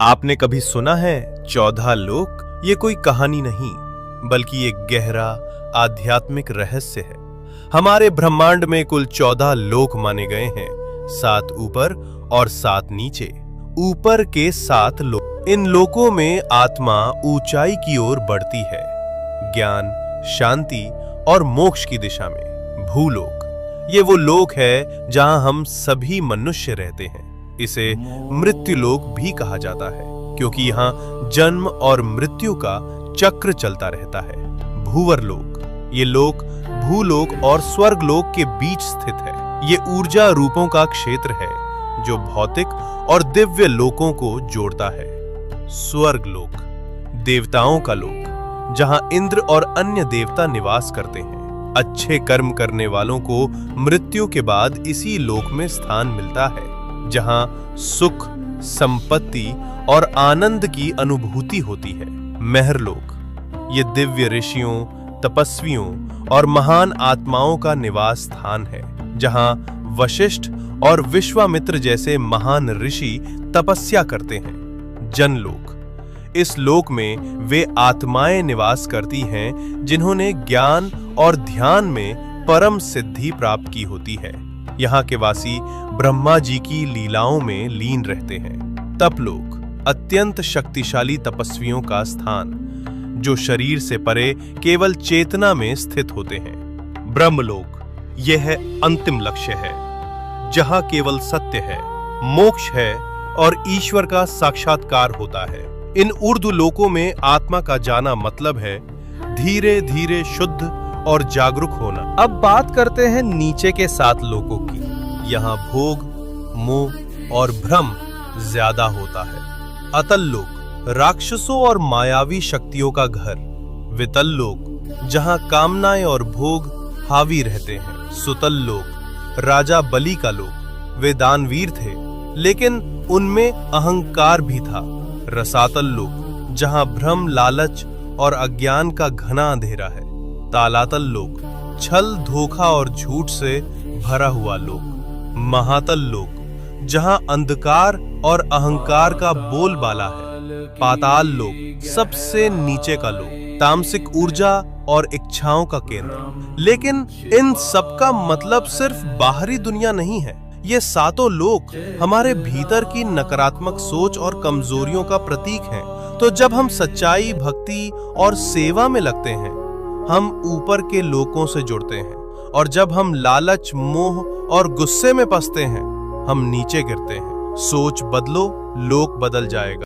आपने कभी सुना है 14 लोक? ये कोई कहानी नहीं, बल्कि एक गहरा आध्यात्मिक रहस्य है। हमारे ब्रह्मांड में कुल 14 लोक माने गए हैं, 7 ऊपर और 7 नीचे। ऊपर के 7 लोक, इन लोकों में आत्मा ऊंचाई की ओर बढ़ती है, ज्ञान, शांति और मोक्ष की दिशा में। भूलोक, ये वो लोक है जहां हम सभी मनुष्य रहते हैं। इसे मृत्युलोक भी कहा जाता है, क्योंकि यहाँ जन्म और मृत्यु का चक्र चलता रहता है। भूवरलोक, ये लोक भूलोक और स्वर्गलोक के बीच स्थित है। ये ऊर्जा रूपों का क्षेत्र है जो भौतिक और दिव्य लोकों को जोड़ता है। स्वर्गलोक, देवताओं का लोक, जहां इंद्र और अन्य देवता निवास करते हैं। अच्छे कर्म करने वालों को मृत्यु के बाद इसी लोक में स्थान मिलता है, जहां सुख, संपत्ति और आनंद की अनुभूति होती है। महरलोक, ये दिव्य ऋषियों, तपस्वियों और महान आत्माओं का निवास स्थान है, जहां वशिष्ठ और विश्वामित्र जैसे महान ऋषि तपस्या करते हैं। जनलोक, इस लोक में वे आत्माएं निवास करती हैं जिन्होंने ज्ञान और ध्यान में परम सिद्धि प्राप्त की होती है। यहाँ के वासी ब्रह्मा जी की लीलाओं में लीन रहते हैं। तपलोक, अत्यंत शक्तिशाली तपस्वियों का स्थान, जो शरीर से परे केवल चेतना में स्थित होते हैं। ब्रह्मलोक, यह अंतिम लक्ष्य है, जहां केवल सत्य है, मोक्ष है और ईश्वर का साक्षात्कार होता है। इन ऊर्ध्व लोकों में आत्मा का जाना मतलब है धीरे धीरे शुद्ध और जागरूक होना। अब बात करते हैं नीचे के 7 लोकों की। यहाँ भोग, मोह और भ्रम ज्यादा होता है। अतल लोक, राक्षसों और मायावी शक्तियों का घर। वितल लोक, जहाँ कामनाएं और भोग हावी रहते हैं। सुतल लोक, राजा बलि का लोक। वे दानवीर थे, लेकिन उनमें अहंकार भी था। रसातल लोक, जहाँ भ्रम, लालच और अज्ञान का घना अंधेरा है। तालातल लोक, छल, धोखा और झूठ से भरा हुआ लोक। महातल लोक, जहां अंधकार और अहंकार का बोलबाला है। पाताल लोक, सबसे नीचे का लोक, तामसिक ऊर्जा और इच्छाओं का केंद्र। लेकिन इन सब का मतलब सिर्फ बाहरी दुनिया नहीं है। ये 7 लोक हमारे भीतर की नकारात्मक सोच और कमजोरियों का प्रतीक हैं। तो जब हम सच्चाई, भक्ति और सेवा में लगते हैं, हम ऊपर के लोकों से जुड़ते हैं, और जब हम लालच, मोह और गुस्से में फंसते हैं, हम नीचे गिरते हैं। सोच बदलो, लोक बदल जाएगा।